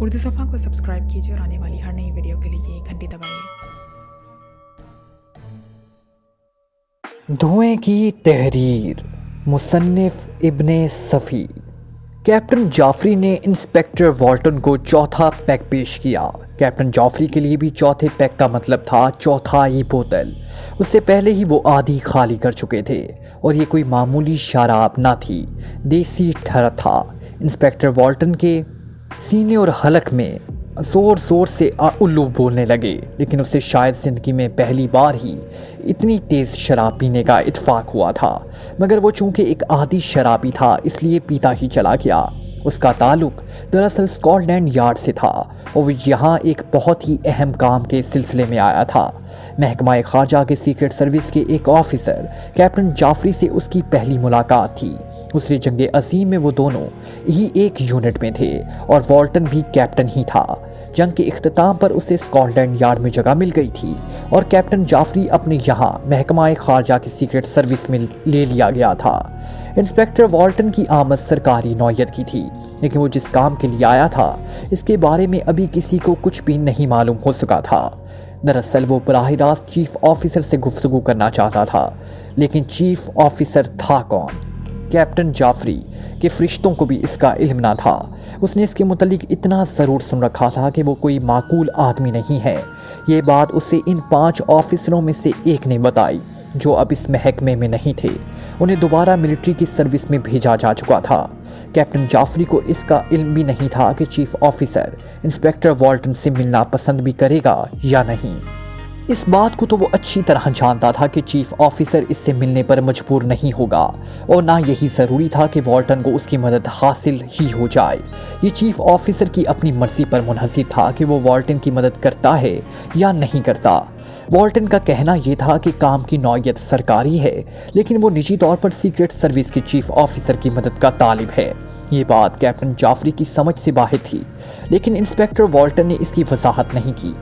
उर्दू सफ़ा को सब्सक्राइब कीजिए और आने वाली हर नई वीडियो के लिए घंटी दबाइए। धुएं की तहरीर, मुसन्निफ इब्ने सफ़ी। कैप्टन जाफरी ने इंस्पेक्टर वॉल्टन को चौथा पैक पेश किया। कैप्टन जाफरी के लिए भी चौथे पैक का मतलब था चौथाई बोतल। उससे पहले ही वो आधी खाली कर चुके थे और ये कोई मामूली शराब ना थी, देसी ठहरा था। इंस्पेक्टर वॉल्टन के सीने और हलक में ज़ोर ज़ोर से उल्लू बोलने लगे, लेकिन उसे शायद ज़िंदगी में पहली बार ही इतनी तेज़ शराब पीने का इत्फाक हुआ था। मगर वो चूँकि एक आदी शराबी था इसलिए पीता ही चला गया। उसका ताल्लुक दरअसल स्कॉटलैंड यार्ड से था और वो यहाँ एक बहुत ही अहम काम के सिलसिले में आया था। महकमा खारजा के सीक्रेट सर्विस के एक ऑफिसर कैप्टन जाफरी से उसकी पहली मुलाकात थी। दूसरी जंग अजीम में वो दोनों ही एक यूनिट में थे और वॉल्टन भी कैप्टन ही था। जंग के इख्तिताम पर उसे स्कॉटलैंड यार्ड में जगह मिल गई थी और कैप्टन जाफरी अपने यहाँ महकमा खारजा की सीक्रेट सर्विस में ले लिया गया था। इंस्पेक्टर वॉल्टन की आमद सरकारी नौयत की थी, लेकिन वो जिस काम के लिए आया था इसके बारे में अभी किसी को कुछ भी नहीं मालूम हो सका था। दरअसल वो बराह रास्त चीफ ऑफिसर से गुफ्तगू करना चाहता था, लेकिन चीफ ऑफिसर था कौन? कैप्टन जाफरी के फरिश्तों को भी इसका इल्म ना था। उसने इसके मुतल्लिक इतना ज़रूर सुन रखा था कि वो कोई माकूल आदमी नहीं है। ये बात उसे इन 5 ऑफिसरों में से एक ने बताई जो अब इस महकमे में नहीं थे। उन्हें दोबारा मिलिट्री की सर्विस में भेजा जा चुका था। कैप्टन जाफरी को इसका इल्म भी नहीं था कि चीफ ऑफिसर इंस्पेक्टर वॉल्टन से मिलना पसंद भी करेगा या नहीं। इस बात को तो वो अच्छी तरह जानता था कि चीफ ऑफिसर इससे मिलने पर मजबूर नहीं होगा और ना यही ज़रूरी था कि वॉल्टन को उसकी मदद हासिल ही हो जाए। ये चीफ ऑफिसर की अपनी मर्जी पर मुनहसर था कि वो वॉल्टन की मदद करता है या नहीं करता। वॉल्टन का कहना यह था कि काम की नौयत सरकारी है, लेकिन वो निजी तौर पर सीक्रेट सर्विस के चीफ ऑफिसर की मदद का तालिब है। ये बात कैप्टन जाफरी की समझ से बाहर थी, लेकिन इंस्पेक्टर वॉल्टन ने इसकी वजाहत नहीं की।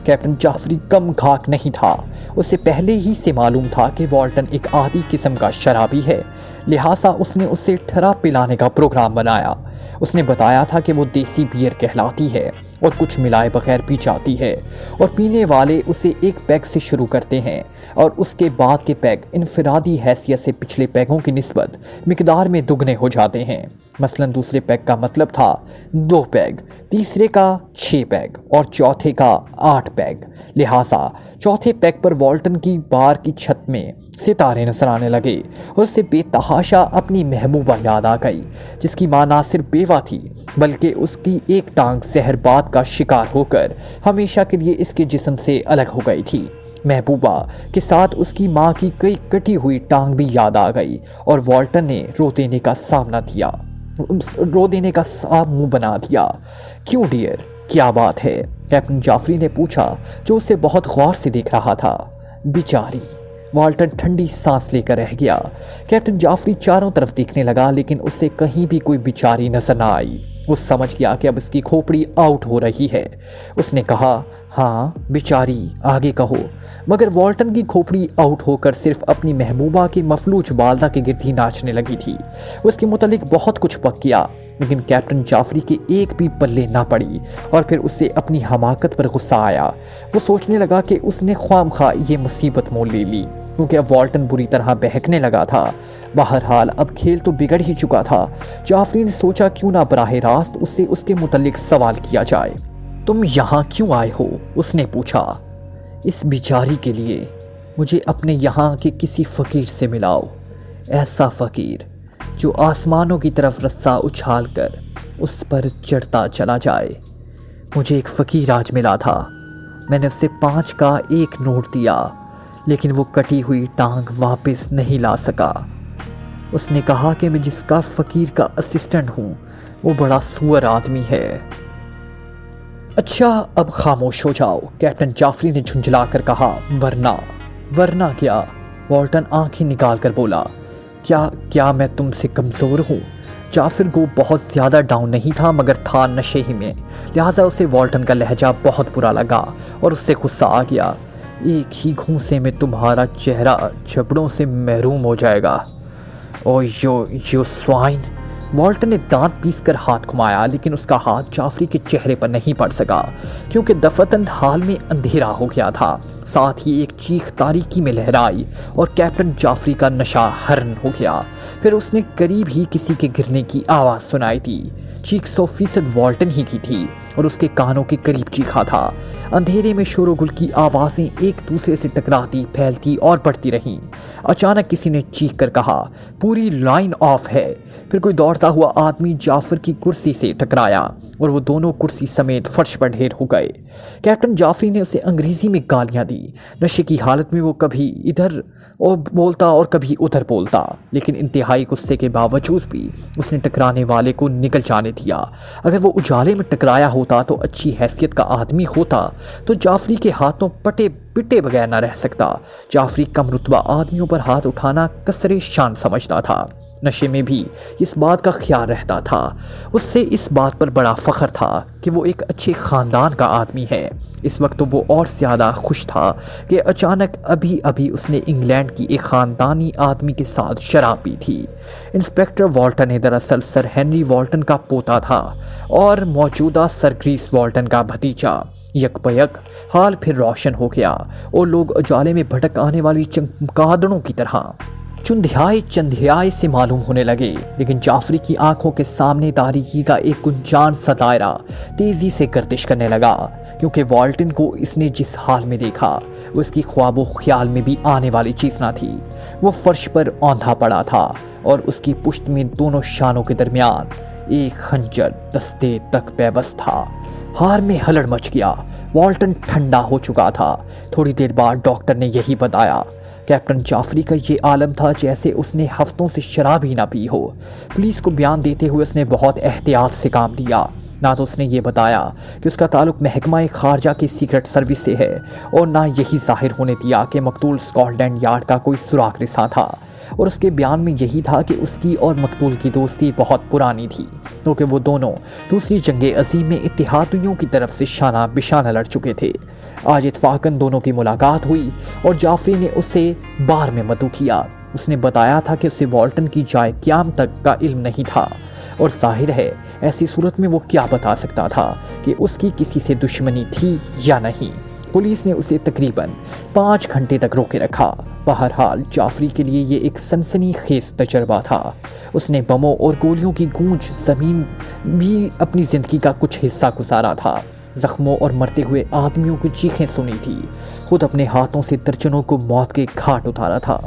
कैप्टन जाफरी कम घाक नहीं था। उसे पहले ही से मालूम था कि वॉल्टन एक आदी किस्म का शराबी है, लिहाजा उसने उसे ठरा पिलाने का प्रोग्राम बनाया। उसने बताया था कि वो देसी बियर कहलाती है और कुछ मिलाए बगैर पी जाती है और पीने वाले उसे एक पैग से शुरू करते हैं और उसके बाद के पैग इनफरादी हैसियत से पिछले पैगों की निस्बत मिकदार में दुगने हो जाते हैं। मसलन दूसरे पैग का मतलब था 2 पैग, तीसरे का 6 पैग और चौथे का 8 पैग। लिहाजा चौथे पैग पर वॉल्टन की बार की छत में सितारे नजर आने लगे और उसे बेतहाशा अपनी महबूबा याद आ गई, जिसकी मां ना सिर्फ बेवा थी बल्कि उसकी एक टांग जहरबाद का शिकार होकर हमेशा के लिए इसके जिस्म से अलग हो गई थी। महबूबा के साथ उसकी मां की कई कटी हुई टांग भी याद आ गई और वॉल्टन ने रो देने का साफ मुंह बना दिया। क्यों डियर, क्या बात है? कैप्टन जाफरी ने पूछा, जो उसे बहुत गौर से देख रहा था। बेचारी। वॉल्टन ठंडी सांस लेकर रह गया। कैप्टन जाफरी चारों तरफ देखने लगा, लेकिन उसे कहीं भी कोई बेचारी नजर ना आई। वो समझ गया कि अब इसकी खोपड़ी आउट हो रही है। उसने कहा, हाँ बेचारी, आगे कहो। मगर वॉल्टन की खोपड़ी आउट होकर सिर्फ अपनी महबूबा की मफलूज वालदा के गिर्द ही नाचने लगी थी। उसके मुतालिक बहुत कुछ पक गया, लेकिन कैप्टन जाफरी के एक भी पल्ले ना पड़ी और फिर उसे अपनी हमाकत पर गुस्सा आया। वो सोचने लगा कि उसने ख्वामखा ये मुसीबत मोल ले ली, क्योंकि अब वॉल्टन बुरी तरह बहकने लगा था। बहरहाल अब खेल तो बिगड़ ही चुका था। जाफरी ने सोचा क्यों ना बराह रास्त उससे उसके मुतल्लिक सवाल किया जाए। तुम यहाँ क्यों आए हो? उसने पूछा। इस बेचारी के लिए। मुझे अपने यहाँ के किसी फ़कीर से मिलाओ, ऐसा फ़कीर जो आसमानों की तरफ रस्सा उछाल कर उस पर चढ़ता चला जाए। मुझे एक फ़कीर आज मिला था। मैंने उसे 5 का 1 नोट दिया, लेकिन वो कटी हुई टांग वापस नहीं ला सका। उसने कहा कि मैं जिसका फ़कीर का असिस्टेंट हूँ वो बड़ा सुअर आदमी है। अच्छा, अब खामोश हो जाओ, कैप्टन जाफरी ने झुंझला कर कहा। वरना क्या? वॉल्टन आंखें निकाल कर बोला। क्या मैं तुमसे कमज़ोर हूँ? जाफर को बहुत ज़्यादा डाउन नहीं था, मगर था नशे ही में। लिहाजा उसे वॉल्टन का लहजा बहुत बुरा लगा और उससे गुस्सा आ गया। एक ही घूंसे में तुम्हारा चेहरा जबड़ों से महरूम हो जाएगा। ओ यो स्वाइन, والٹن نے دانت پیس کر ہاتھ گھمایا لیکن اس کا ہاتھ جعفری کے چہرے پر نہیں پڑ سکا کیونکہ دفتن حال میں اندھیرا ہو گیا تھا۔ ساتھ ہی ایک چیخ تاریکی میں لہرائی اور کیپٹن جعفری کا نشہ ہرن ہو گیا۔ پھر اس نے قریب ہی کسی کے گرنے کی آواز سنائی دی۔ چیخ 100% والٹن ہی کی تھی اور اس کے کانوں کے قریب چیخا تھا۔ اندھیرے میں شور و گل کی آوازیں ایک دوسرے سے ٹکراتی، پھیلتی اور بڑھتی رہیں۔ اچانک کسی نے چیخ کر کہا، پوری لائن آف ہے۔ پھر کوئی دوڑتا ہوا آدمی جعفر کی کرسی سے ٹکرایا اور وہ دونوں کرسی سمیت فرش پر ڈھیر ہو گئے۔ کیپٹن جعفری نے اسے انگریزی میں گالیاں دی۔ نشے کی حالت میں وہ کبھی ادھر بولتا اور کبھی ادھر بولتا، لیکن انتہائی غصے کے باوجود بھی اس نے ٹکرانے والے کو نکل جانے دیا۔ اگر وہ اجالے میں ٹکرایا ہوتا تو اچھی حیثیت کا آدمی ہوتا تو جعفری کے ہاتھوں پٹے بغیر نہ رہ سکتا۔ جعفری کم رتبہ آدمیوں پر ہاتھ اٹھانا کسرِ شان سمجھتا تھا۔ نشے میں بھی اس بات کا خیال رہتا تھا۔ اس سے اس بات پر بڑا فخر تھا کہ وہ ایک اچھے خاندان کا آدمی ہے۔ اس وقت تو وہ اور زیادہ خوش تھا کہ اچانک ابھی اس نے انگلینڈ کی ایک خاندانی آدمی کے ساتھ شراب پی تھی۔ انسپیکٹر والٹن دراصل سر ہنری والٹن کا پوتا تھا اور موجودہ سر گریس والٹن کا بھتیجا۔ یک بیک حال پھر روشن ہو گیا اور لوگ اجالے میں بھٹک آنے والی چمگادڑوں کی طرح چندھیائے سے معلوم ہونے لگے، لیکن جعفری کی آنکھوں کے سامنے تاریکی کا ایک گنجان سا دائرہ تیزی سے گردش کرنے لگا، کیونکہ والٹن کو اس نے جس حال میں دیکھا وہ اس کی خواب و خیال میں بھی آنے والی چیز نہ تھی۔ وہ فرش پر اوندھا پڑا تھا اور اس کی پشت میں دونوں شانوں کے درمیان ایک خنجر دستے تک پیوست تھا۔ ہار میں ہلڑ مچ گیا۔ والٹن ٹھنڈا ہو چکا تھا۔ تھوڑی دیر بعد ڈاکٹر نے یہی بتایا۔ کیپٹن جعفری کا یہ عالم تھا جیسے اس نے ہفتوں سے شراب ہی نہ پی ہو۔ پولیس کو بیان دیتے ہوئے اس نے بہت احتیاط سے کام لیا۔ نہ تو اس نے یہ بتایا کہ اس کا تعلق محکمہ خارجہ کی سیکرٹ سروس سے ہے اور نہ یہی ظاہر ہونے دیا کہ مقتول اسکاٹ یارڈ کا کوئی سراغ رساں تھا، اور اس کے بیان میں یہی تھا کہ اس کی اور مقتول کی دوستی بہت پرانی تھی، کیونکہ وہ دونوں دوسری جنگ عظیم میں اتحادیوں کی طرف سے شانہ بشانہ لڑ چکے تھے۔ آج اتفاقاً دونوں کی ملاقات ہوئی اور جعفری نے اسے بار میں مدعو کیا۔ اس نے بتایا تھا کہ اسے والٹن کی جائے قیام تک کا علم نہیں تھا، اور ظاہر ہے ایسی صورت میں وہ کیا بتا سکتا تھا کہ اس کی کسی سے دشمنی تھی یا نہیں۔ پولیس نے اسے تقریباً 5 گھنٹے تک روکے رکھا۔ بہرحال جعفری کے لیے یہ ایک سنسنی خیز تجربہ تھا۔ اس نے بموں اور گولیوں کی گونج زمین بھی اپنی زندگی کا کچھ حصہ گزارا تھا، زخموں اور مرتے ہوئے آدمیوں کی چیخیں سنی تھی، خود اپنے ہاتھوں سے درجنوں کو موت کے گھاٹ اتارا تھا،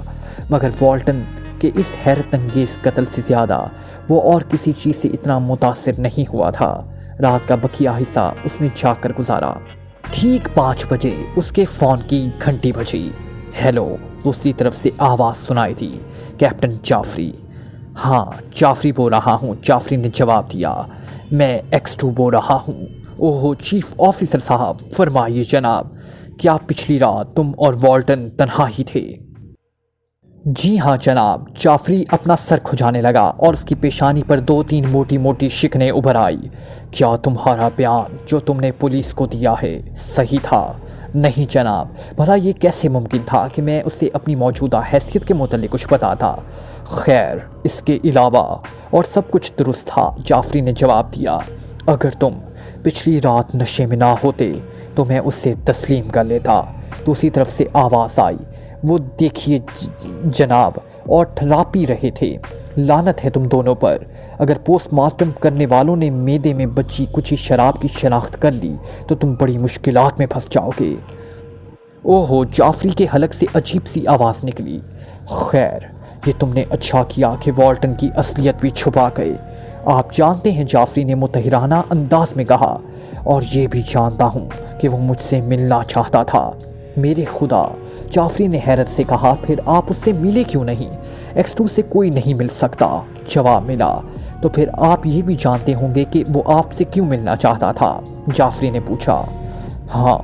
مگر والٹن کہ اس حیرت انگیز قتل سے زیادہ وہ اور کسی چیز سے اتنا متاثر نہیں ہوا تھا۔ رات کا بقیہ حصہ اس نے جاگ کر گزارا۔ ٹھیک 5 بجے اس کے فون کی گھنٹی بجی۔ ہیلو، دوسری طرف سے آواز سنائی تھی، کیپٹن جعفری۔ ہاں، جعفری بول رہا ہوں، جعفری نے جواب دیا۔ میں X2 بول رہا ہوں۔ اوہ چیف آفیسر صاحب، فرمائیے جناب، کیا پچھلی رات تم اور والٹن تنہا ہی تھے؟ جی ہاں جناب۔ جعفری اپنا سر کھجانے لگا اور اس کی پیشانی پر 2-3 موٹی موٹی شکنیں ابھر آئی۔ کیا تمہارا بیان جو تم نے پولیس کو دیا ہے صحیح تھا؟ نہیں جناب، بھلا یہ کیسے ممکن تھا کہ میں اسے اپنی موجودہ حیثیت کے متعلق کچھ بتاتا؟ خیر، اس کے علاوہ اور سب کچھ درست تھا، جعفری نے جواب دیا۔ اگر تم پچھلی رات نشے میں نہ ہوتے تو میں اسے تسلیم کر لیتا۔ دوسری طرف سے آواز آئی، وہ دیکھیے جناب، اور ٹھراپی رہے تھے۔ لعنت ہے تم دونوں پر، اگر پوسٹ مارٹم کرنے والوں نے میدے میں بچی کچھ شراب کی شناخت کر لی تو تم بڑی مشکلات میں پھنس جاؤ گے۔ اوہو، جعفری کے حلق سے عجیب سی آواز نکلی۔ خیر، یہ تم نے اچھا کیا کہ والٹن کی اصلیت بھی چھپا گئے۔ آپ جانتے ہیں، جعفری نے متحرانہ انداز میں کہا، اور یہ بھی جانتا ہوں کہ وہ مجھ سے ملنا چاہتا تھا۔ میرے خدا، جعفری نے حیرت سے کہا، پھر آپ اس سے ملے کیوں نہیں؟ X2 سے کوئی نہیں مل سکتا۔ جواب ملا، تو پھر آپ یہ بھی جانتے ہوں گے کہ وہ آپ سے کیوں ملنا چاہتا تھا؟ جعفری نے پوچھا۔ ہاں،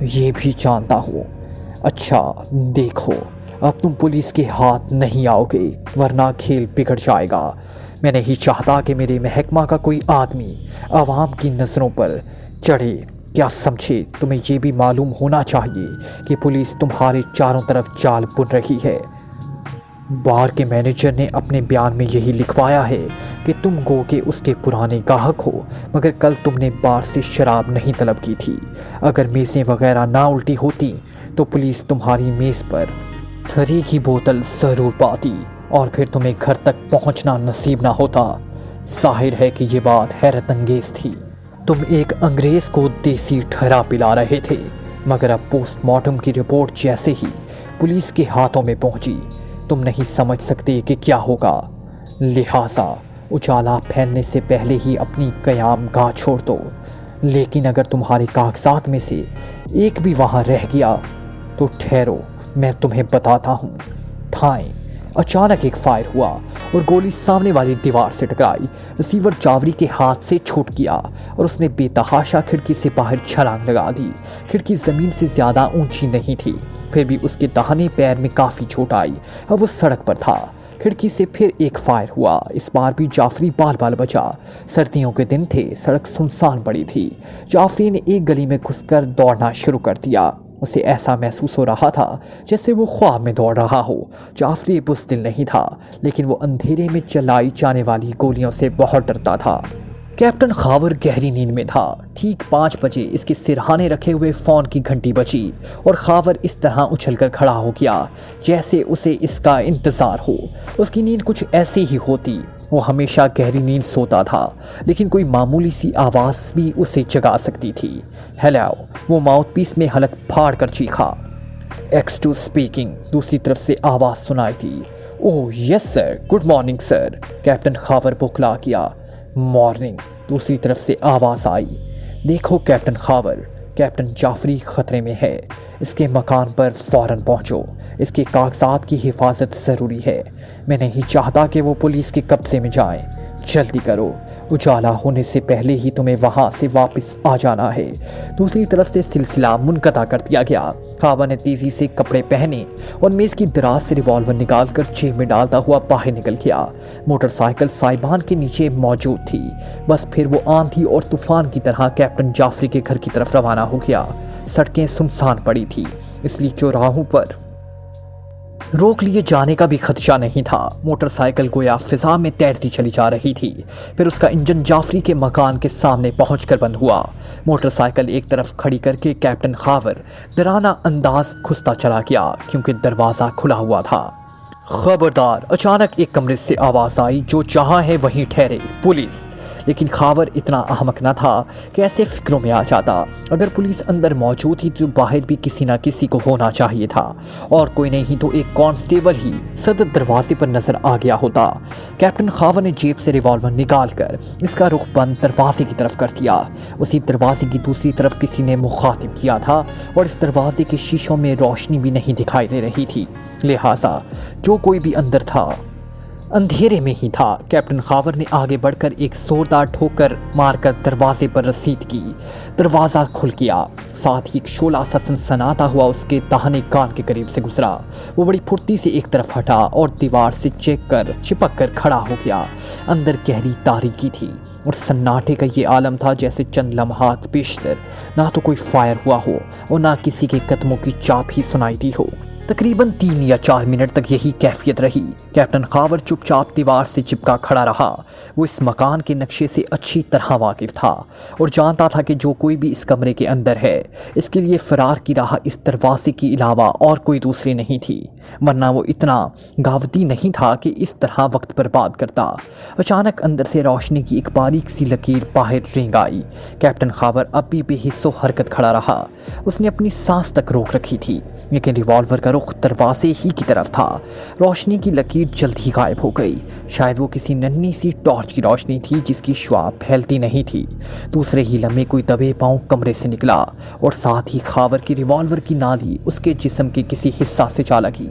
یہ بھی جانتا ہوں۔ اچھا دیکھو، اب تم پولیس کے ہاتھ نہیں آؤ گے، ورنہ کھیل بگڑ جائے گا۔ میں نہیں چاہتا کہ میرے محکمہ کا کوئی آدمی عوام کی نظروں پر چڑھے۔ کیا سمجھے؟ تمہیں یہ بھی معلوم ہونا چاہیے کہ پولیس تمہارے چاروں طرف جال بن رہی ہے۔ بار کے مینیجر نے اپنے بیان میں یہی لکھوایا ہے کہ تم گو کہ اس کے پرانے گاہک ہو، مگر کل تم نے بار سے شراب نہیں طلب کی تھی۔ اگر میزیں وغیرہ نہ الٹی ہوتی تو پولیس تمہاری میز پر ٹھری کی بوتل ضرور پاتی اور پھر تمہیں گھر تک پہنچنا نصیب نہ ہوتا۔ ظاہر ہے کہ یہ بات حیرت انگیز تھی۔ تم ایک انگریز کو دیسی ٹھرا پلا رہے تھے، مگر اب پوسٹ مارٹم کی رپورٹ جیسے ہی پولیس کے ہاتھوں میں پہنچی تم نہیں سمجھ سکتے کہ کیا ہوگا، لہٰذا اجالا پھیلنے سے پہلے ہی اپنی قیام گاہ چھوڑ دو۔ لیکن اگر تمہارے کاغذات میں سے ایک بھی وہاں رہ گیا تو ٹھہرو، میں تمہیں بتاتا ہوں۔ ٹھائیں اچانک ایک فائر ہوا اور گولی سامنے والی دیوار سے ٹکرائی۔ ریسیور جاوری کے ہاتھ سے چھوٹ گیا اور اس نے بے تحاشا کھڑکی سے باہر چھلانگ لگا دی۔ کھڑکی زمین سے زیادہ اونچی نہیں تھی، پھر بھی اس کے داہنے پیر میں کافی چوٹ آئی اور وہ سڑک پر تھا۔ کھڑکی سے پھر ایک فائر ہوا، اس بار بھی جعفری بال بال بچا۔ سردیوں کے دن تھے، سڑک سنسان پڑی تھی۔ جعفری نے ایک گلی میں گھس کر دوڑنا شروع کر دیا۔ اسے ایسا محسوس ہو رہا تھا جیسے وہ خواب میں دوڑ رہا ہو۔ جعفری بزدل نہیں تھا، لیکن وہ اندھیرے میں چلائی جانے والی گولیوں سے بہت ڈرتا تھا۔ کیپٹن خاور گہری نیند میں تھا۔ ٹھیک 5 بجے اس کے سرہانے رکھے ہوئے فون کی گھنٹی بجی اور خاور اس طرح اچھل کر کھڑا ہو گیا جیسے اسے اس کا انتظار ہو۔ اس کی نیند کچھ ایسی ہی ہوتی، وہ ہمیشہ گہری نیند سوتا تھا، لیکن کوئی معمولی سی آواز بھی اسے جگا سکتی تھی۔ ہیلو، وہ ماؤتھ پیس میں حلق پھاڑ کر چیخا۔ X2 اسپیکنگ، دوسری طرف سے آواز سنائی تھی۔ Oh yes sir, good morning sir, captain Khawar بوکھلا کیا۔ مارننگ، دوسری طرف سے آواز آئی۔ دیکھو کیپٹن خاور، کیپٹن جعفری خطرے میں ہے، اس کے مکان پر فوراً پہنچو، اس کے کاغذات کی حفاظت ضروری ہے، میں نہیں چاہتا کہ وہ پولیس کے قبضے میں جائیں، جلدی کرو، اجالا ہونے سے پہلے ہی تمہیں وہاں سے واپس آ جانا ہے۔ دوسری طرف سے سلسلہ منقطع کر دیا گیا۔ خاور نے تیزی سے کپڑے پہنے اور میز کی دراز سے ریوالور نکال کر جیب میں ڈالتا ہوا باہر نکل گیا۔ موٹر سائیکل سائبان کے نیچے موجود تھی، بس پھر وہ آندھی اور طوفان کی طرح کیپٹن جعفری کے گھر کی طرف روانہ ہو گیا۔ سڑکیں سنسان پڑی تھی، اس لیے چوراہوں پر روک لیے جانے کا بھی خدشہ نہیں تھا۔ موٹر سائیکل گویا فضا میں تیرتی چلی جا رہی تھی، پھر اس کا انجن جعفری کے مکان کے سامنے پہنچ کر بند ہوا۔ موٹر سائیکل ایک طرف کھڑی کر کے کیپٹن خاور درانہ انداز گھستا چلا گیا کیونکہ دروازہ کھلا ہوا تھا۔ خبردار، اچانک ایک کمرے سے آواز آئی، جو جہاں ہے وہیں ٹھہرے، پولیس۔ لیکن خاور اتنا احمق نہ تھا کہ ایسے فکروں میں آ جاتا۔ اگر پولیس اندر موجود تھی تو باہر بھی کسی نہ کسی کو ہونا چاہیے تھا، اور کوئی نہیں تو ایک کانسٹیبل ہی صدر دروازے پر نظر آ گیا ہوتا۔ کیپٹن خاور نے جیب سے ریوالور نکال کر اس کا رخ بند دروازے کی طرف کر دیا۔ اسی دروازے کی دوسری طرف کسی نے مخاطب کیا تھا اور اس دروازے کے شیشوں میں روشنی بھی نہیں دکھائی دے رہی تھی، لہٰذا جو کوئی بھی اندر تھا اندھیرے میں ہی تھا۔ کیپٹن خاور نے آگے بڑھ کر ایک زوردار ٹھوکر مار کر دروازے پر رسید کی۔ دروازہ کھل گیا، ساتھ ہی ایک شعلہ سا سنسناتا ہوا اس کے داہنے کان کے قریب سے گزرا۔ وہ بڑی پھرتی سے ایک طرف ہٹا اور دیوار سے چپک کر کھڑا ہو گیا۔ اندر گہری تاریکی تھی اور سناٹے کا یہ عالم تھا جیسے چند لمحات بیشتر نہ تو کوئی فائر ہوا ہو اور نہ کسی کے قدموں کی چاپ ہی سنائی دی ہو۔ تقریباً 3 یا 4 منٹ تک یہی کیفیت رہی۔ کیپٹن خاور چپ چاپ دیوار سے چپکا کھڑا رہا۔ وہ اس مکان کے نقشے سے اچھی طرح واقف تھا اور جانتا تھا کہ جو کوئی بھی اس کمرے کے اندر ہے، اس کے لیے فرار کی راہ اس دروازے کے علاوہ اور کوئی دوسری نہیں تھی، ورنہ وہ اتنا گاودی نہیں تھا کہ اس طرح وقت برباد کرتا۔ اچانک اندر سے روشنی کی ایک باریک سی لکیر باہر رینگ آئی۔ کیپٹن خاور اب بھی بے حس و حرکت کھڑا رہا۔ اس نے اپنی سانس تک روک رکھی تھی، لیکن ریوالور کا رخ دروازے ہی کی طرف تھا۔ روشنی کی لکیر جلد ہی غائب ہو گئی، شاید وہ کسی ننھی سی ٹارچ کی روشنی تھی جس کی شعاع پھیلتی نہیں تھی۔ دوسرے ہی لمحے کوئی دبے پاؤں کمرے سے نکلا اور ساتھ ہی خاور کی ریوالور کی نالی اس کے جسم کے کسی حصہ سے جا لگی۔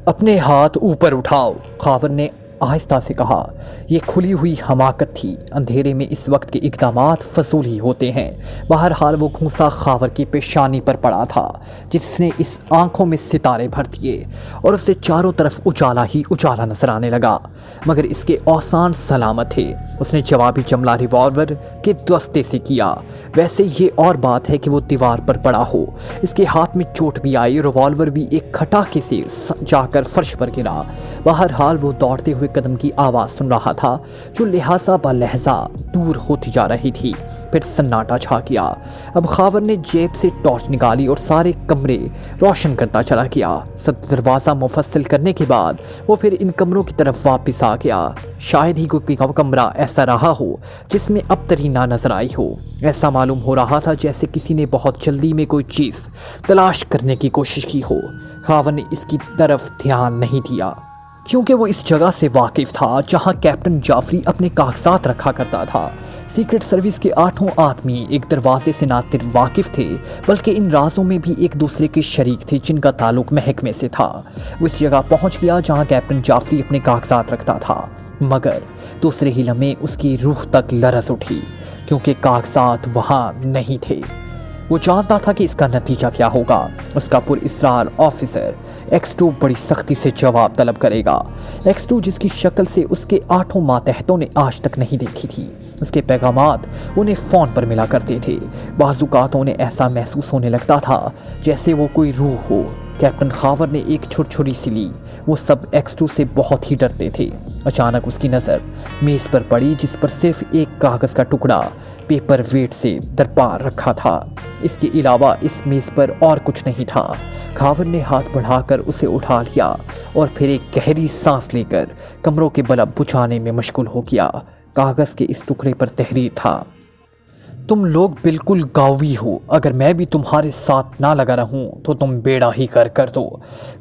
اپنے ہاتھ اوپر اٹھاؤ، خاور نے آہستہ سے کہا۔ یہ کھلی ہوئی حماقت تھی، اندھیرے میں اس وقت کے اقدامات فضول ہی ہوتے ہیں۔ بہرحال وہ گھونسا خاور کی پیشانی پر پڑا تھا جس نے اس آنکھوں میں ستارے بھر دیے اور اسے چاروں طرف اجالا ہی اجالا نظر آنے لگا۔ मगर इसके औसान सलामत थे। उसने जवाबी जमला रिवॉल्वर के दस्ते से किया। वैसे ये और बात है कि वो दीवार पर पड़ा हो, इसके हाथ में चोट भी आई, रिवॉल्वर भी एक खटाके से जाकर फर्श पर गिरा। बहरहाल वो दौड़ते हुए कदम की आवाज़ सुन रहा था जो लिहाजा ब लहजा दूर होती जा रही थी। फिर सन्नाटा छा गया। अब खावर ने जेब से टॉर्च निकाली और सारे कमरे रोशन करता चला गया। सब दरवाज़ा मुफस्सिल करने के बाद वो फिर इन कमरों की तरफ वापस आ गया। शायद ही कोई कमरा ऐसा रहा हो जिसमें अब तरी ना नजर आई हो। ऐसा मालूम हो रहा था जैसे किसी ने बहुत जल्दी में कोई चीज़ तलाश करने की कोशिश की हो। खावर ने इसकी तरफ ध्यान नहीं दिया क्योंकि वो इस जगह से वाकिफ था जहां कैप्टन जाफरी अपने कागजात रखा करता था। सीक्रेट सर्विस के 8 आदमी एक दरवाजे से ना सिर्फ वाकिफ थे बल्कि इन राजों में भी एक दूसरे के शरीक थे जिनका ताल्लुक महकमे से था। वो इस जगह पहुंच गया जहां कैप्टन जाफरी अपने कागजात रखता था, मगर दूसरे ही लम्हे उसकी रूह तक लरज उठी क्योंकि कागजात वहां नहीं थे। वो जानता था कि इसका नतीजा क्या होगा। उसका पुरइसरार ऑफिसर X2 बड़ी सख्ती से जवाब तलब करेगा। X2 जिसकी शक्ल से उसके 8 मातहतों ने आज तक नहीं देखी थी। उसके पैगामात उन्हें फ़ोन पर मिला करते थे। बाज़ुकात उन्हें ऐसा महसूस होने लगता था जैसे वो कोई रूह हो। कैप्टन खावर ने एक छुरछुरी सी ली। वो सब X2 से बहुत ही डरते थे। अचानक उसकी नज़र मेज़ पर पड़ी जिस पर सिर्फ एक कागज़ का टुकड़ा पेपर वेट से दरपार रखा था। इसके अलावा इस मेज़ पर और कुछ नहीं था। खावर ने हाथ बढ़ाकर उसे उठा लिया और फिर एक गहरी सांस लेकर कमरों के बल्ब बुझाने में मशगूल हो गया। कागज़ के इस टुकड़े पर तहरीर था, तुम लोग बिल्कुल गावी हो। अगर मैं भी तुम्हारे साथ ना लगा रहूं तो तुम बेड़ा ही कर दो।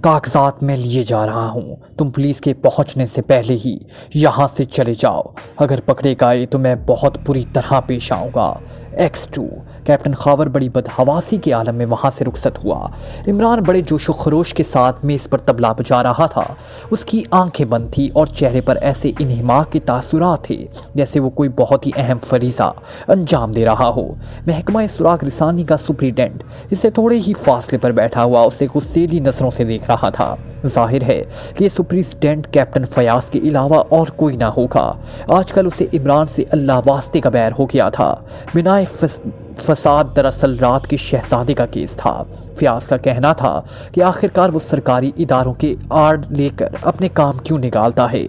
कागजात मैं लिए जा रहा हूं। तुम पुलिस के पहुंचने से पहले ही यहां से चले जाओ। अगर पकड़े गए तो मैं बहुत बुरी तरह पेश आऊँगा। X2। कैप्टन खावर बड़ी बदहवासी के आलम में वहाँ से रुखसत हुआ। इमरान बड़े जोशो खरोश के साथ मेज़ पर तबला बजा रहा था। उसकी आंखें बंद थी और चेहरे पर ऐसे इन्हिमाक के तासुरात थे जैसे वो कोई बहुत ही अहम फरीज़ा अंजाम दे रहा हो। महकमा सुराग रिसानी का सुप्रीडेंट इससे थोड़े ही फासले पर बैठा हुआ उसे गुस्सेली नज़रों से देख रहा था। जाहिर है कि सुप्रीडेंट कैप्टन फयाज के अलावा और कोई ना होगा। आजकल उसे इमरान से अल्लाह वास्ते का बैर हो गया था। बिना फसाद दरअसल रात के शहजादे का केस था। फयाज का कहना था कि आखिरकार वो सरकारी इदारों के आड़ लेकर अपने काम क्यों निकालता है।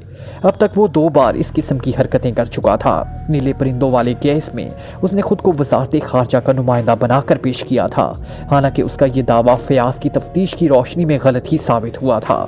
अब तक वो 2 बार इस किस्म की हरकतें कर चुका था। नीले परिंदों वाले केस में उसने खुद को वजारत खारजा का नुमाइंदा बनाकर पेश किया था, हालांकि उसका ये दावा फयाज की तफ्तीश की रोशनी में गलत ही साबित हुआ था।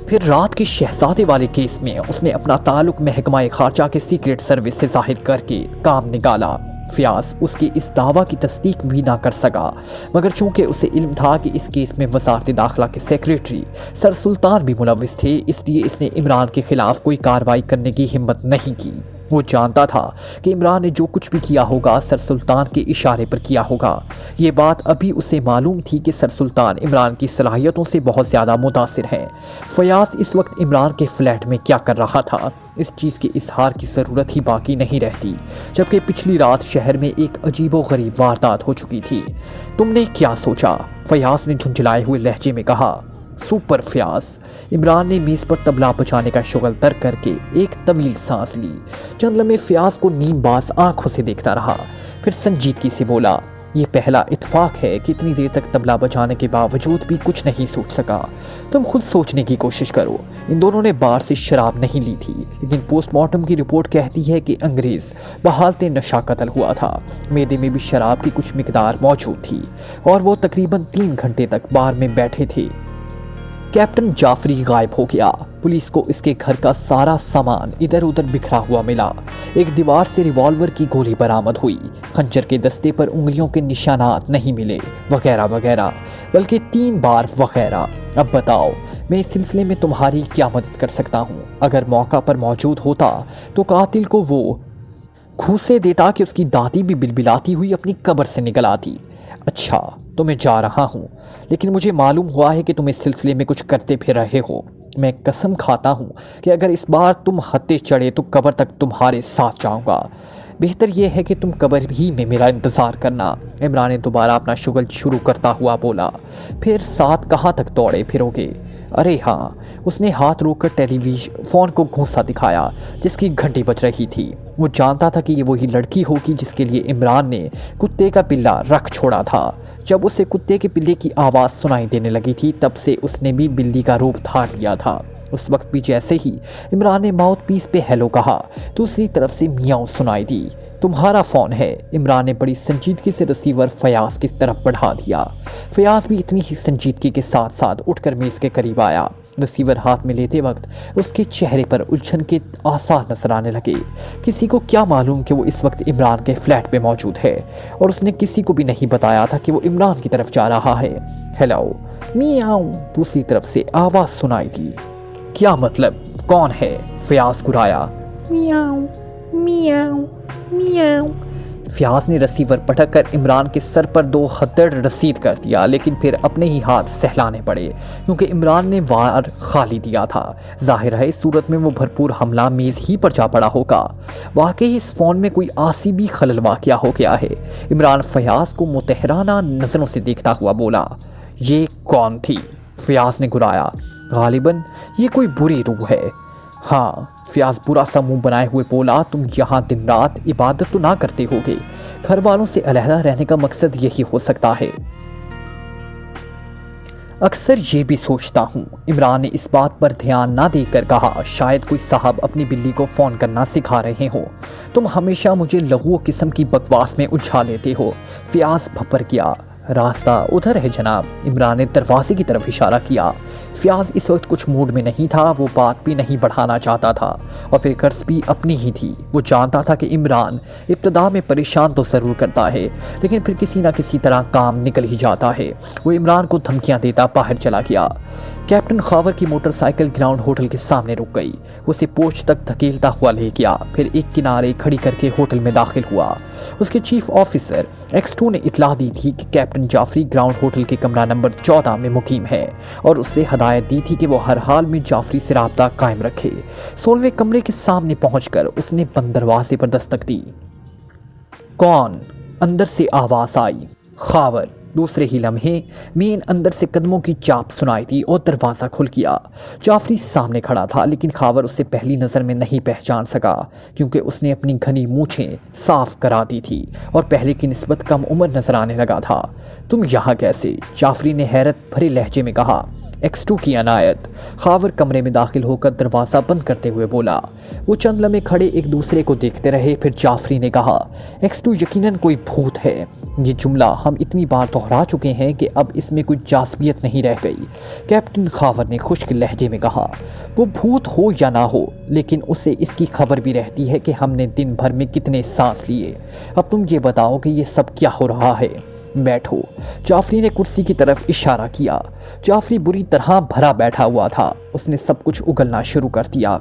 फिर रात के शहजादे वाले केस में उसने अपना ताल्लुक महकमा खारजा के सीक्रेट सर्विस से जाहिर करके काम निकाला। फयाज उसके इस दावा की तस्दीक भी ना कर सका, मगर चूंकि उसे इल्म था कि इस केस में वजारत दाखिला के सेक्रेटरी सर सुल्तान भी मुलव्विस थे, इसलिए इसने इमरान के खिलाफ कोई कार्रवाई करने की हिम्मत नहीं की। वो जानता था कि इमरान ने जो कुछ भी किया होगा सर सुल्तान के इशारे पर किया होगा। ये बात अभी उसे मालूम थी कि सर सुल्तान इमरान की सलाहियतों से बहुत ज़्यादा मुतासिर हैं। फयाज इस वक्त इमरान के फ्लैट में क्या कर रहा था, इस चीज़ के इजहार की ज़रूरत ही बाकी नहीं रहती, जबकि पिछली रात शहर में एक अजीबो गरीब वारदात हो चुकी थी। तुमने क्या सोचा? फयाज ने झुंझलाए हुए लहजे में कहा। सुपर फयाज। इमरान ने मेज़ पर तबला बजाने का शुगल तर्क करके एक तवील सांस ली। चंद लम्हे फयाज को नीमबाज आंखों से देखता रहा, फिर संजीदगी से बोला, ये पहला इत्फाक है कि इतनी देर तक तबला बजाने के बावजूद भी कुछ नहीं सूझ सका। तुम खुद सोचने की कोशिश करो। इन दोनों ने बार से शराब नहीं ली थी, लेकिन पोस्टमार्टम की रिपोर्ट कहती है कि अंग्रेज़ बहालते नशा कत्ल हुआ था। मैदे में भी शराब की कुछ मिकदार मौजूद थी और वो तकरीबन 3 घंटे तक बार में बैठे थे। कैप्टन जाफरी गायब हो गया। पुलिस को इसके घर का सारा सामान इधर उधर बिखरा हुआ मिला। एक दीवार से रिवॉल्वर की गोली बरामद हुई। खंजर के दस्ते पर उंगलियों के निशानात नहीं मिले, वगैरह वगैरह, बल्कि 3 बार वगैरह। अब बताओ, मैं इस सिलसिले में तुम्हारी क्या मदद कर सकता हूँ? अगर मौका पर मौजूद होता तो कातिल को वो घूसे देता कि उसकी दादी भी बिलबिलाती हुई अपनी कब्र से निकल आती। अच्छा, तो मैं जा रहा हूँ, लेकिन मुझे मालूम हुआ है कि तुम इस सिलसिले में कुछ करते फिर रहे हो। मैं कसम खाता हूँ कि अगर इस बार तुम हत्ते चढ़े तो कब्र तक तुम्हारे साथ जाऊँगा। बेहतर यह है कि तुम कब्र ही में मेरा इंतज़ार करना। इमरान ने दोबारा अपना शुगल शुरू करता हुआ बोला। फिर साथ कहाँ तक दौड़े फिरोगे? अरे हाँ, उसने हाथ रोककर टेलीविजन फ़ोन को घूंसा दिखाया जिसकी घंटी बज रही थी। वो जानता था कि ये वही लड़की होगी जिसके लिए इमरान ने कुत्ते का पिल्ला रख छोड़ा था। जब उसे कुत्ते के पिल्ले की आवाज़ सुनाई देने लगी थी तब से उसने भी बिल्ली का रूप धार लिया था। उस वक्त भी जैसे ही इमरान ने माउथ पीस पे हेलो कहा, दूसरी तरफ से मियाँ सुनाई दी। तुम्हारा फ़ोन है। इमरान ने बड़ी संजीदगी से रिसीवर फयाज की तरफ बढ़ा दिया। फयाज भी इतनी ही संजीदगी के साथ साथ उठकर मेज़ के करीब आया। रिसीवर हाथ में लेते वक्त उसके चेहरे पर उलझन के आसार नजर आने लगे। किसी को क्या मालूम कि वो इस वक्त इमरान के फ्लैट पे मौजूद है और उसने किसी को भी नहीं बताया था कि वो इमरान की तरफ जा रहा है। हेलो मियाँ, दूसरी तरफ से आवाज़ सुनाई दी। क्या मतलब, कौन है? फयाज गुराया। मियाँ मियाँ मियाँ। फयाज ने रिसीवर पटक कर इमरान के सर पर 2 हथड़ रसीद कर दिया, लेकिन फिर अपने ही हाथ सहलाने पड़े क्योंकि इमरान ने वार खाली दिया था। जाहिर है इस सूरत में वो भरपूर हमला मेज़ ही पर जा पड़ा होगा। वाकई इस फ़ोन में कोई आसिबी खलल वाक़या हो गया है। इमरान फयाज को मुतहराना नज़रों से देखता हुआ बोला, ये कौन थी? फयाज ने गुराया। गालिबन ये कोई बुरी रूह है। हाँ, फयाज बुरा सा मुंह बनाए हुए बोला, तुम यहाँ दिन रात इबादत तो ना करते होगे। घर वालों से अलहदा रहने का मकसद यही हो सकता है। अक्सर ये भी सोचता हूँ। इमरान ने इस बात पर ध्यान ना देकर कहा, शायद कोई साहब अपनी बिल्ली को फ़ोन करना सिखा रहे हो। तुम हमेशा मुझे लघु किस्म की बकवास में उलझा लेते हो। फयाज भपक गया। रास्ता उधर है जनाब। इमरान ने दरवाजे की तरफ इशारा किया। फयाज इस वक्त कुछ मूड में नहीं था। वो बात भी नहीं बढ़ाना चाहता था और फिर कर्ज भी अपनी ही थी। वो जानता था कि इमरान इब्तदा में परेशान तो ज़रूर करता है, लेकिन फिर किसी ना किसी तरह काम निकल ही जाता है। वो इमरान को धमकियां देता बाहर चला गया। कैप्टन खावर की मोटरसाइकिल ग्राउंड होटल के सामने रुक गई। उसे पोर्च तक धकेलता हुआ ले गया, फिर एक किनारे खड़ी करके होटल में दाखिल हुआ। उसके चीफ ऑफिसर X2 ने इतला दी थी कि कैप्टन जाफरी ग्राउंड होटल के कमरा नंबर 14 में मुकीम है और उससे हदायत दी थी कि वो हर हाल में जाफरी से राब्ता कायम रखे। 16वें कमरे के सामने पहुंचकर उसने बंद दरवाजे पर दस्तक दी। कौन? अंदर से आवाज़ आई। खावर। दूसरे ही लम्हे में अंदर से कदमों की चाप सुनाई दी और दरवाज़ा खुल गया। जाफरी सामने खड़ा था, लेकिन खावर उसे पहली नज़र में नहीं पहचान सका क्योंकि उसने अपनी घनी मूछें साफ करा दी थी और पहले की निस्बत कम उम्र नजर आने लगा था। तुम यहाँ कैसे? जाफरी ने हैरत भरे लहजे में कहा। X2 की अनायत। खावर कमरे में दाखिल होकर दरवाज़ा बंद करते हुए बोला। वो चंद लम्हे खड़े एक दूसरे को देखते रहे, फिर जाफरी ने कहा, X2 यकीनन कोई भूत है। ये जुमला हम इतनी बार दोहरा चुके हैं कि अब इसमें कोई जाज़बियत नहीं रह गई। कैप्टन खावर ने खुश्क लहजे में कहा, वो भूत हो या ना हो, लेकिन उसे इसकी खबर भी रहती है कि हमने दिन भर में कितने सांस लिए। अब तुम ये बताओ कि ये सब क्या हो रहा है? बैठो। जाफरी ने कुर्सी की तरफ इशारा किया। जाफरी बुरी तरह भरा बैठा हुआ था। उसने सब कुछ उगलना शुरू कर दिया।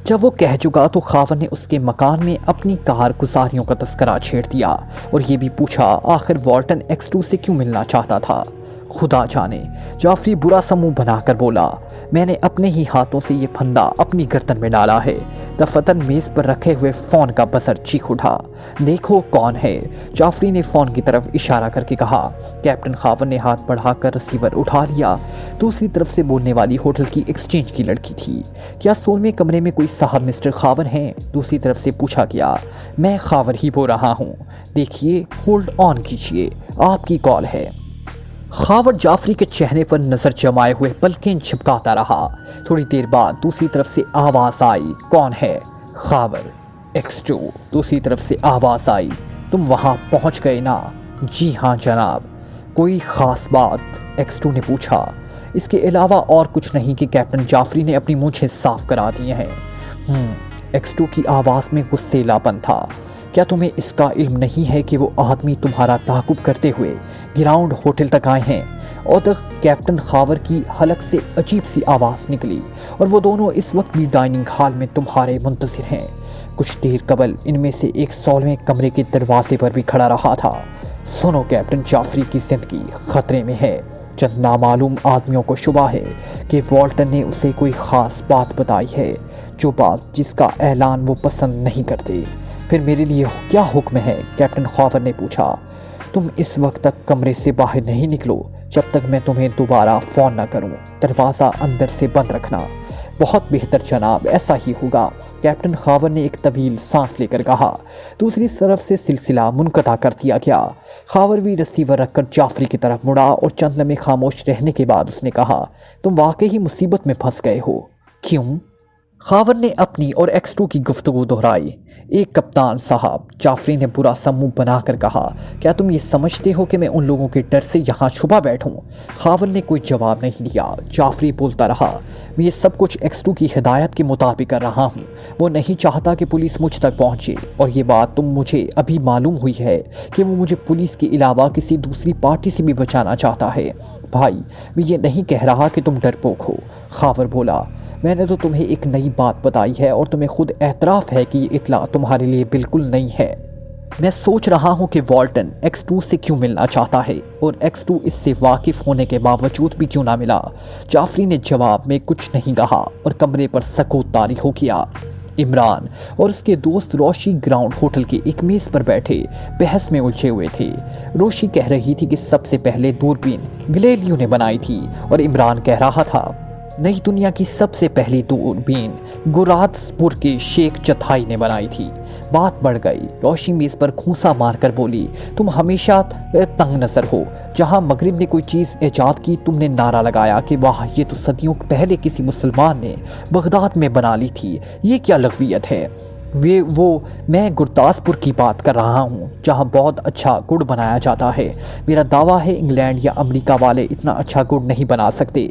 जब वो कह चुका तो खावर ने उसके मकान में अपनी कारगुजारियों का तस्करा छेड़ दिया और ये भी पूछा आखिर वॉल्टन X2 से क्यों मिलना चाहता था। खुदा जाने। जाफरी बुरा सा मुंह बनाकर बोला, मैंने अपने ही हाथों से ये फंदा अपनी गर्दन में डाला है। दफतन मेज़ पर रखे हुए फ़ोन का बसर चीख उठा। देखो कौन है? जाफरी ने फ़ोन की तरफ इशारा करके कहा। कैप्टन खावर ने हाथ बढ़ाकर रिसीवर उठा लिया। दूसरी तरफ से बोलने वाली होटल की एक्सचेंज की लड़की थी। क्या 16वें कमरे में कोई साहब मिस्टर खावर हैं? दूसरी तरफ से पूछा गया। मैं खावर ही बोल रहा हूँ। देखिए, होल्ड ऑन कीजिए, आपकी कॉल है। खावर जाफरी के चेहरे पर नजर जमाए हुए पलकें झपकाता रहा। थोड़ी देर बाद दूसरी तरफ से आवाज़ आई। कौन है? खावर। X2। दूसरी तरफ से आवाज़ आई। तुम वहाँ पहुँच गए ना? जी हाँ जनाब। कोई ख़ास बात? X2 ने पूछा। इसके अलावा और कुछ नहीं कि कैप्टन जाफरी ने अपनी मूंछें साफ करा दी हैं। X2 की आवाज़ में गुस्सेलापन था। क्या तुम्हें इसका इल्म नहीं है कि वो आदमी तुम्हारा ताक़ुब करते हुए ग्राउंड होटल तक आए हैं? और तक कैप्टन खावर की हलक से अजीब सी आवाज़ निकली और वो दोनों इस वक्त भी डाइनिंग हॉल में तुम्हारे मुंतज़िर हैं। कुछ देर कबल इनमें से एक 16वें कमरे के दरवाजे पर भी खड़ा रहा था। सुनो, कैप्टन जाफरी की ज़िंदगी ख़तरे में है। चंद नामालूम आदमियों को शुबा है कि वॉल्टन ने उसे कोई ख़ास बात बताई है, जो बात जिसका ऐलान वो पसंद नहीं करते। फिर मेरे लिए क्या हुक्म है? कैप्टन खावर ने पूछा। तुम इस वक्त तक कमरे से बाहर नहीं निकलो जब तक मैं तुम्हें दोबारा फ़ोन न करूं। दरवाज़ा अंदर से बंद रखना। बहुत बेहतर जनाब, ऐसा ही होगा, कैप्टन खावर ने एक तवील सांस लेकर कहा। दूसरी तरफ से सिलसिला मुनक़ता कर दिया गया। खावर भी रिसीवर रखकर जाफरी की तरफ मुड़ा और चंद लम्हे खामोश रहने के बाद उसने कहा, तुम वाकई ही मुसीबत में फंस गए हो। क्यों? खावर ने अपनी और X2 की गुफ्तगू दोहराई। एक कप्तान साहब, जाफरी ने बुरा सा मुंह बनाकर कहा, क्या तुम ये समझते हो कि मैं उन लोगों के डर से यहाँ छुपा बैठूं? खावर ने कोई जवाब नहीं दिया। जाफरी बोलता रहा, मैं ये सब कुछ X2 की हिदायत के मुताबिक कर रहा हूँ। वो नहीं चाहता कि पुलिस मुझ तक पहुँचे, और ये बात तुम मुझे अभी मालूम हुई है कि वो मुझे पुलिस के अलावा किसी दूसरी पार्टी से भी बचाना चाहता है। भाई, मैं ये नहीं कह रहा कि तुम डरपोक हो। खावर बोला, मैंने तो तुम्हें एक नई बात बताई है और तुम्हें खुद एतराफ़ है कि ये इत्तला तुम्हारे लिए बिल्कुल नई है। मैं सोच रहा हूँ कि वॉल्टन X2 से क्यों मिलना चाहता है और X2 इससे वाकिफ़ होने के बावजूद भी क्यों ना मिला। जाफरी ने जवाब में कुछ नहीं कहा और कमरे पर सकूत तारी हो गया। इमरान और उसके दोस्त रोशी ग्राउंड होटल के एक मेज़ पर बैठे बहस में उलझे हुए थे। रोशी कह रही थी कि सबसे पहले दूरबीन गैलीलियो ने बनाई थी और इमरान कह रहा था नई दुनिया की सबसे पहली दूरबीन गुरादासपुर के शेख चथाई ने बनाई थी। बात बढ़ गई। रोशी मेज़ पर खूंसा मारकर बोली, तुम हमेशा तंग नज़र हो। जहां मगरिब ने कोई चीज़ ईजाद की, तुमने नारा लगाया कि वाह, ये तो सदियों पहले किसी मुसलमान ने बगदाद में बना ली थी। ये क्या लग़वियत है? मैं गुरदासपुर की बात कर रहा हूँ, जहाँ बहुत अच्छा गुड़ बनाया जाता है। मेरा दावा है इंग्लैंड या अमेरिका वाले इतना अच्छा गुड़ नहीं बना सकते।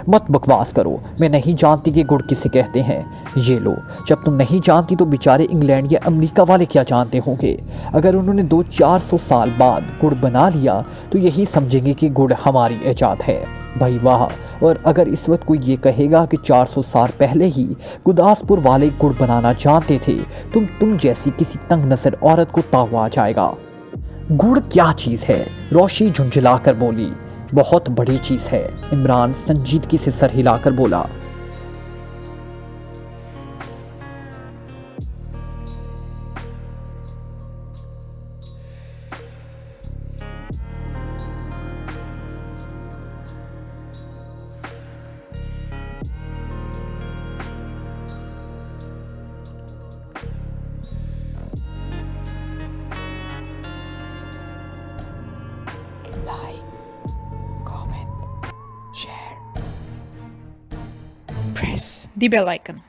मत बकवास करो, मैं नहीं जानती कि गुड़ किसे कहते हैं। ये लो, जब तुम नहीं जानती तो बेचारे इंग्लैंड या अमेरिका वाले क्या जानते होंगे। अगर उन्होंने 200-400 साल बाद गुड़ बना लिया तो यही समझेंगे कि गुड़ हमारी ईजाद है। भाई वाह, और अगर इस वक्त कोई ये कहेगा कि 400 साल पहले ही गुरदासपुर वाले गुड़ बनाना जानते थे, तुम जैसी किसी तंग नज़र औरत को ताव आ जाएगा। गुड़ क्या चीज़ है? रोशी झुंझला कर बोली, बहुत बड़ी चीज़ है। इमरान संजीदगी से सर हिलाकर बोला, Like, comment, share, press the bell icon.